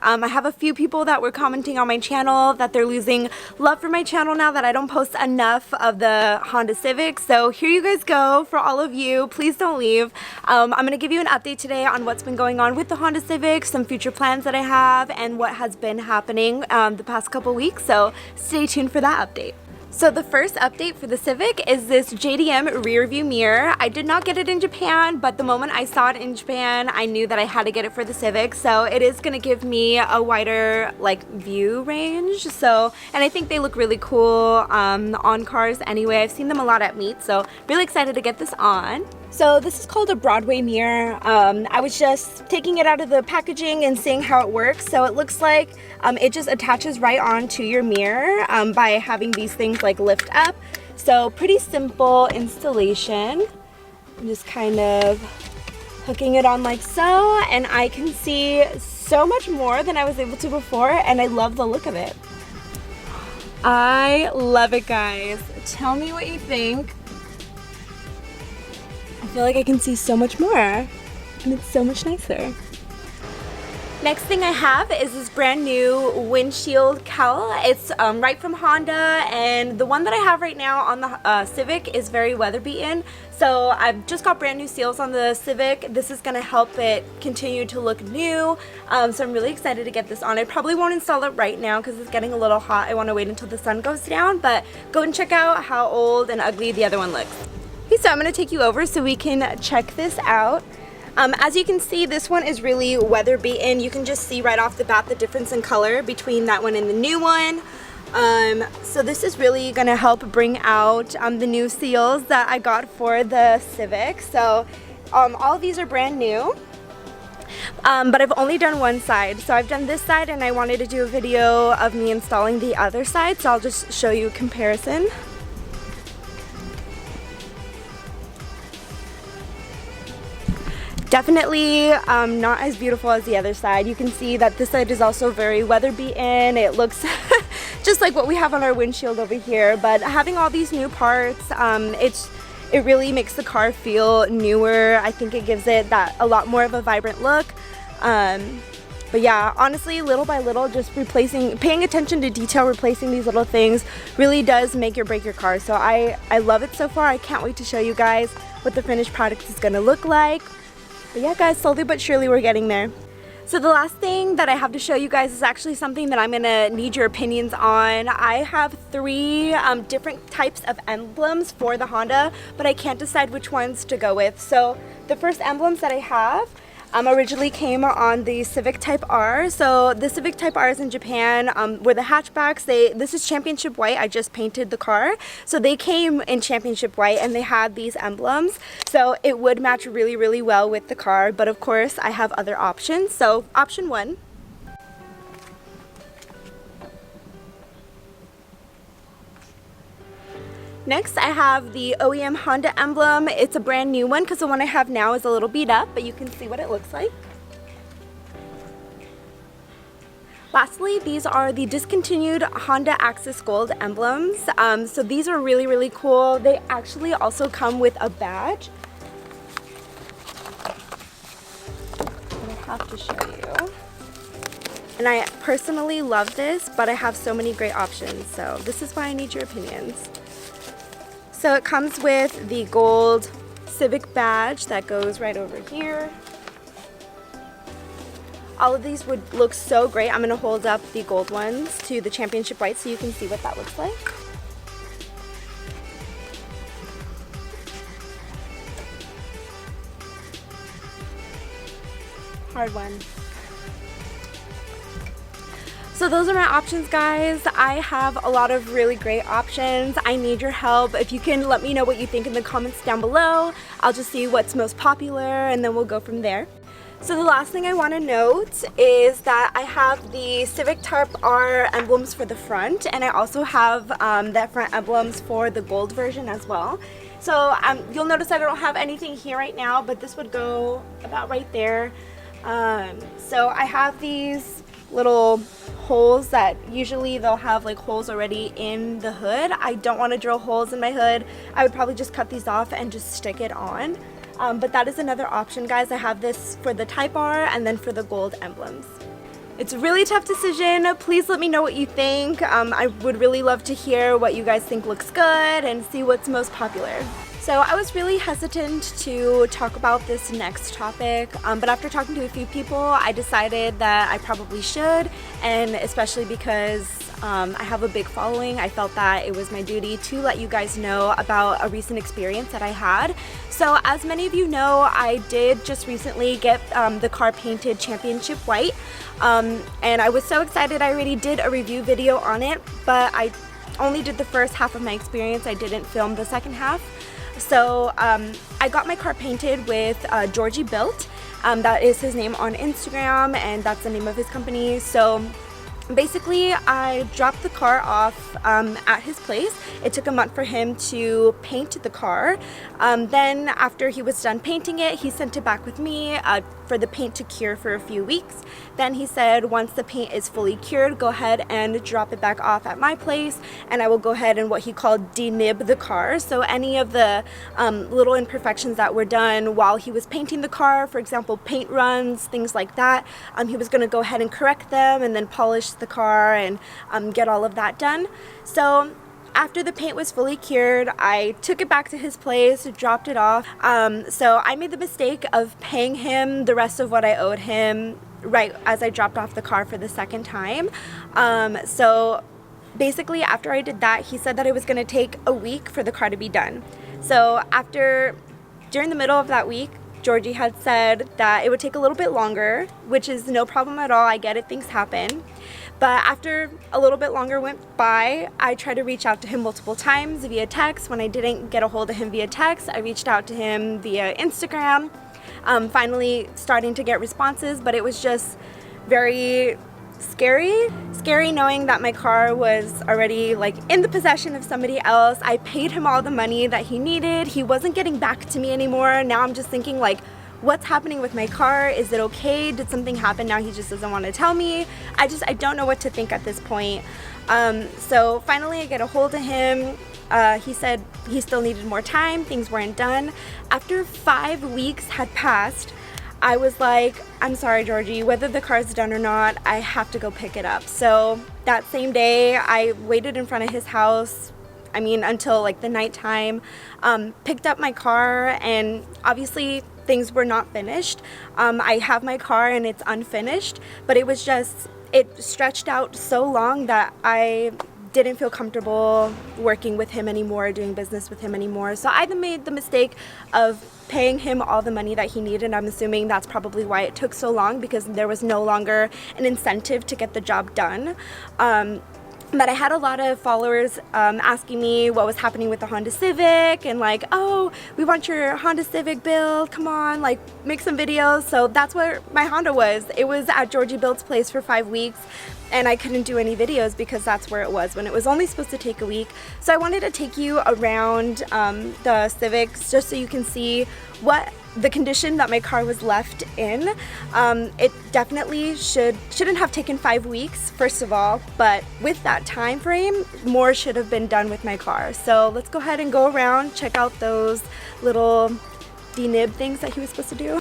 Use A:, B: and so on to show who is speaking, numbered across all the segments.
A: I have a few people that were commenting on my channel that they're losing love for my channel now that I don't post enough of the Honda Civic. So here you guys go for all of you. Please don't leave. I'm going to give you an update today on what's been going on with the Honda Civic, some future plans that I have, and what has been happening the past couple weeks. So stay tuned for that update. So the first update for the Civic is this JDM rear view mirror. I did not get it in Japan, but the moment I saw it in Japan, I knew that I had to get it for the Civic. So it is going to give me a wider view range. So, and I think they look really cool on cars anyway. I've seen them a lot at meet, so really excited to get this on. So this is called a Broadway mirror. I was just taking it out of the packaging and seeing how it works. So it looks like it just attaches right onto your mirror by having these things lift up. So pretty simple installation. I'm just kind of hooking it on like so, and I can see so much more than I was able to before, and I love the look of it. I love it, guys. Tell me what you think. I feel like I can see so much more, and it's so much nicer. Next thing I have is this brand new windshield cowl. It's right from Honda, and the one that I have right now on the Civic is very weather beaten. So I've just got brand new seals on the Civic. This is going to help it continue to look new. So I'm really excited to get this on. I probably won't install it right now because it's getting a little hot. I want to wait until the sun goes down, but go and check out how old and ugly the other one looks. Okay, so I'm going to take you over so we can check this out. As you can see, this one is really weather beaten. You can just see right off the bat the difference in color between that one and the new one. So this is really going to help bring out the new seals that I got for the Civic. So all of these are brand new. But I've only done one side. So I've done this side, and I wanted to do a video of me installing the other side. So I'll just show you a comparison. Definitely not as beautiful as the other side. You can see that this side is also very weather beaten. It looks just like what we have on our windshield over here. But having all these new parts, it really makes the car feel newer. I think it gives it a lot more of a vibrant look. But yeah, honestly, little by little, just paying attention to detail, replacing these little things really does make or break your car. So I love it so far. I can't wait to show you guys what the finished product is gonna look like. But yeah, guys, slowly but surely we're getting there. So the last thing that I have to show you guys is actually something that I'm gonna need your opinions on. I have 3 different types of emblems for the Honda, but I can't decide which ones to go with. So the first emblems that I have originally came on the Civic Type R. So the Civic Type R is in Japan, where the hatchbacks, this is championship white. I just painted the car. So they came in championship white, and they had these emblems. So it would match really, really well with the car. But of course, I have other options. So option 1. Next, I have the OEM Honda emblem. It's a brand new one because the one I have now is a little beat up, but you can see what it looks like. Lastly, these are the discontinued Honda Access Gold emblems. So these are really, really cool. They actually also come with a badge. I have to show you. And I personally love this, but I have so many great options. So this is why I need your opinions. So it comes with the gold Civic badge that goes right over here. All of these would look so great. I'm going to hold up the gold ones to the championship white so you can see what that looks like. Hard one. So those are my options, guys. I have a lot of really great options. I need your help. If you can let me know what you think in the comments down below, I'll just see what's most popular and then we'll go from there. So the last thing I want to note is that I have the Civic Type R emblems for the front, and I also have that front emblems for the gold version as well. So you'll notice I don't have anything here right now, but this would go about right there. So I have these little holes that usually they'll have holes already in the hood. I don't want to drill holes in my hood. I would probably just cut these off and just stick it on. But that is another option, guys. I have this for the Type R and then for the gold emblems. It's a really tough decision. Please let me know what you think. I would really love to hear what you guys think looks good and see what's most popular. So I was really hesitant to talk about this next topic, but after talking to a few people, I decided that I probably should, and especially because I have a big following, I felt that it was my duty to let you guys know about a recent experience that I had. So as many of you know, I did just recently get the car painted championship white, and I was so excited. I already did a review video on it, but I only did the first half of my experience. I didn't film the second half. So I got my car painted with Georgie Built. That is his name on Instagram, and that's the name of his company. So basically, I dropped the car off at his place. It took a month for him to paint the car. Then after he was done painting it, he sent it back with me for the paint to cure for a few weeks. Then he said once the paint is fully cured, go ahead and drop it back off at my place, and I will go ahead and what he called denib the car. So any of the little imperfections that were done while he was painting the car, for example paint runs, things like that, he was going to go ahead and correct them and then polish the car and get all of that done. So after the paint was fully cured, I took it back to his place, dropped it off. So I made the mistake of paying him the rest of what I owed him right as I dropped off the car for the second time. So basically after I did that, he said that it was going to take a week for the car to be done. So during the middle of that week, Georgie had said that it would take a little bit longer, which is no problem at all. I get it, things happen. But after a little bit longer went by, I tried to reach out to him multiple times via text. When I didn't get a hold of him via text, I reached out to him via Instagram, finally starting to get responses, but it was just very scary knowing that my car was already like in the possession of somebody else. I paid him all the money that he needed. He wasn't getting back to me anymore. Now I'm just thinking like, what's happening with my car? Is it okay? Did something happen? Now he just doesn't want to tell me. I don't know what to think at this point. So finally I get a hold of him. He said he still needed more time. Things weren't done. After 5 weeks had passed, I was like, I'm sorry, Georgie, whether the car's done or not, I have to go pick it up. So that same day, I waited in front of his house, until like the nighttime, picked up my car, and obviously things were not finished. I have my car and it's unfinished, but it stretched out so long that I didn't feel comfortable working with him anymore, doing business with him anymore. So I made the mistake of paying him all the money that he needed. I'm assuming that's probably why it took so long, because there was no longer an incentive to get the job done. But I had a lot of followers asking me what was happening with the Honda Civic, and like, oh, we want your Honda Civic build, come on, like make some videos. So that's where my Honda was. It was at Georgie Build's place for 5 weeks, and I couldn't do any videos because that's where it was when it was only supposed to take a week. So I wanted to take you around the Civics just so you can see what the condition that my car was left in. It definitely shouldn't have taken 5 weeks, first of all, but with that time frame, more should have been done with my car. So let's go ahead and go around, check out those little denib things that he was supposed to do.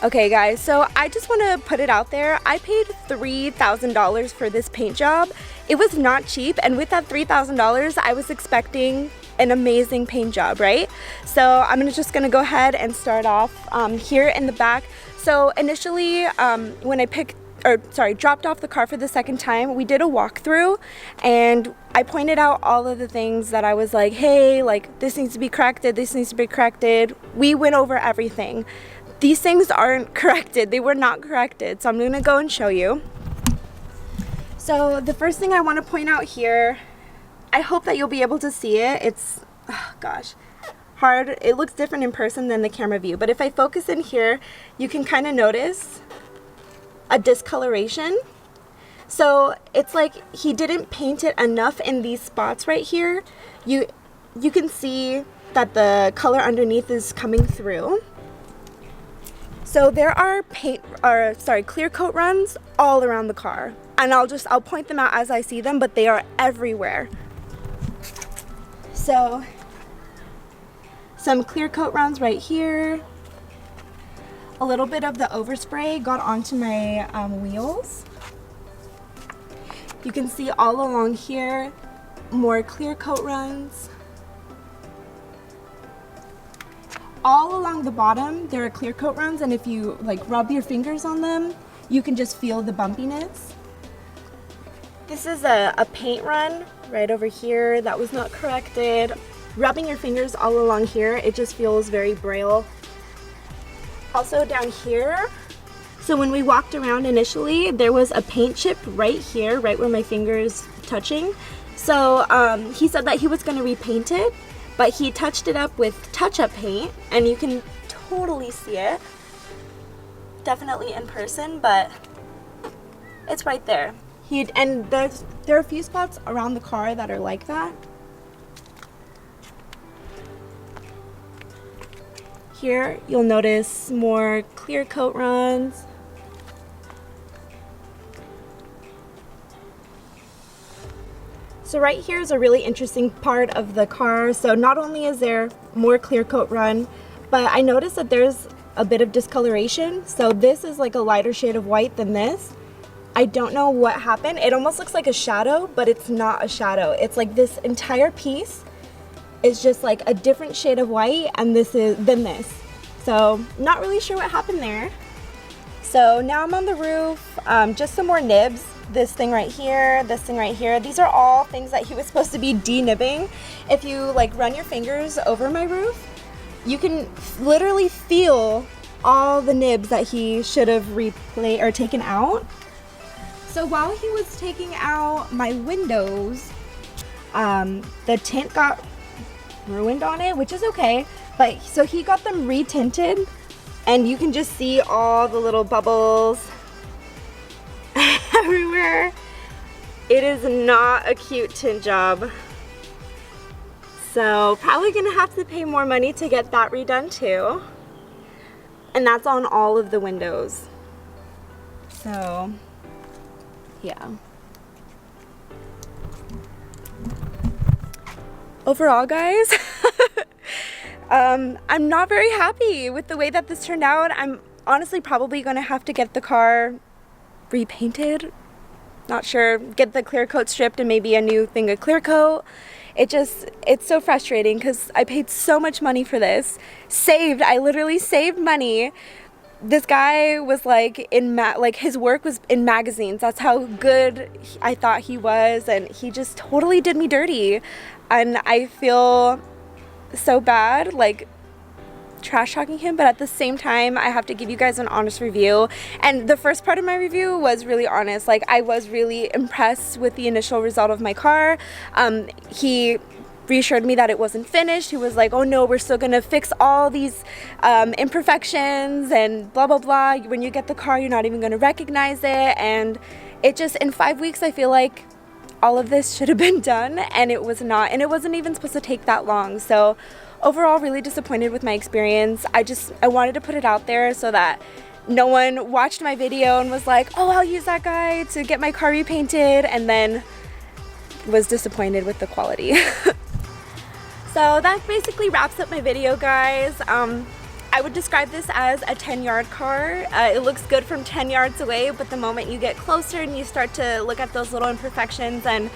A: Okay guys, so I just want to put it out there. I paid $3,000 for this paint job. It was not cheap, and with that $3,000, I was expecting an amazing paint job, right? So I'm just gonna go ahead and start off here in the back. So initially, when I dropped off the car for the second time, we did a walkthrough, and I pointed out all of the things that I was like, hey, like this needs to be corrected, this needs to be corrected. We went over everything. These things aren't corrected. They were not corrected. So I'm gonna go and show you. So the first thing I want to point out here, I hope that you'll be able to see it. It's, oh gosh, hard. It looks different in person than the camera view. But if I focus in here, you can kind of notice a discoloration. So it's like he didn't paint it enough in these spots right here. You can see that the color underneath is coming through. So there are clear coat runs all around the car, and I'll point them out as I see them, but they are everywhere. So some clear coat runs right here, A little bit of the overspray got onto my wheels. You can see all along here, more clear coat runs. All along the bottom, there are clear coat runs, and if you like rub your fingers on them, you can just feel the bumpiness. This is a paint run right over here that was not corrected. Rubbing your fingers all along here, it just feels very braille. Also down here, so when we walked around initially, there was a paint chip right here, right where my finger's touching. So he said that he was going to repaint it, but he touched it up with touch-up paint, and you can totally see it. Definitely in person, but it's right there. And there are a few spots around the car that are like that. Here, you'll notice more clear coat runs. So right here is a really interesting part of the car. So not only is there more clear coat run, but I noticed that there's a bit of discoloration. So this is like a lighter shade of white than this. I don't know what happened. It almost looks like a shadow, but it's not a shadow. It's like this entire piece is just like a different shade of white, and than this. So not really sure what happened there. So now I'm on the roof, just some more nibs. This thing right here, this thing right here. These are all things that he was supposed to be de-nibbing. If you like run your fingers over my roof, you can literally feel all the nibs that he should have replaced or taken out. So while he was taking out my windows, the tint got ruined on it, which is okay. But so he got them re-tinted, and you can just see all the little bubbles everywhere. It is not a cute tint job. So probably gonna have to pay more money to get that redone too. And that's on all of the windows. So yeah. Overall, guys, I'm not very happy with the way that this turned out. I'm honestly probably gonna have to get the car repainted. Not sure. Get the clear coat stripped and maybe a new thing of clear coat. It's so frustrating because I paid so much money for this. I literally saved money. This guy was like his work was in magazines. That's how good I thought he was, and he just totally did me dirty. And I feel so bad, like trash talking him, but at the same time I have to give you guys an honest review. And the first part of my review was really honest. Like, I was really impressed with the initial result of my car. He reassured me that it wasn't finished. He was like, oh no, we're still gonna fix all these imperfections and blah blah blah. When you get the car, you're not even gonna recognize it. And it just, in 5 weeks, I feel like all of this should have been done, and it was not, and it wasn't even supposed to take that long. So overall, really disappointed with my experience. I wanted to put it out there so that no one watched my video and was like, oh, I'll use that guy to get my car repainted, and then was disappointed with the quality. So that basically wraps up my video, guys. I would describe this as a 10-yard car. It looks good from 10 yards away, but the moment you get closer and you start to look at those little imperfections, and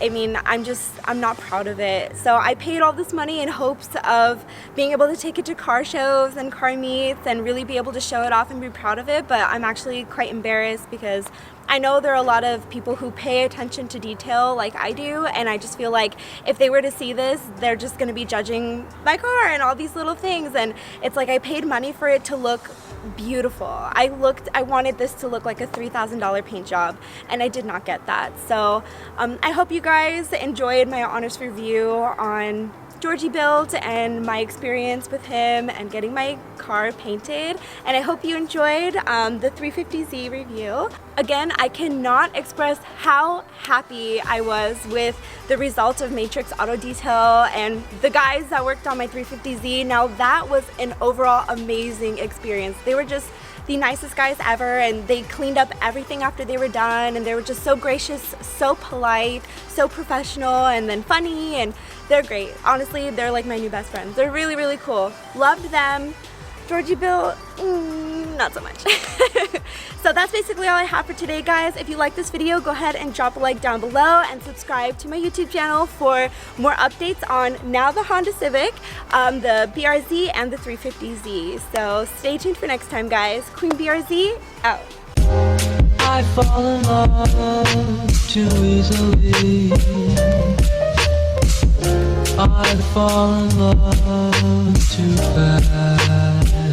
A: I mean, I'm not proud of it. So I paid all this money in hopes of being able to take it to car shows and car meets and really be able to show it off and be proud of it, but I'm actually quite embarrassed because I know there are a lot of people who pay attention to detail like I do, and I just feel like if they were to see this, they're just going to be judging my car and all these little things. And it's like I paid money for it to look beautiful. I wanted this to look like a $3,000 paint job, and I did not get that. So I hope you guys enjoyed my honest review on Georgie built and my experience with him and getting my car painted, and I hope you enjoyed the 350Z review. Again, I cannot express how happy I was with the result of Matrix Auto Detail and the guys that worked on my 350Z. Now that was an overall amazing experience. They were just the nicest guys ever, and they cleaned up everything after they were done, and they were just so gracious, so polite, so professional, and then funny, and they're great. Honestly, they're like my new best friends. They're really, really cool. Loved them. Georgie built. not so much. So that's basically all I have for today, guys. If you like this video, go ahead and drop a like down below and subscribe to my YouTube channel for more updates on now the Honda Civic, the BRZ, and the 350Z. So stay tuned for next time, guys. Queen BRZ, out.
B: I fall in love too easily. I fall in love too fast.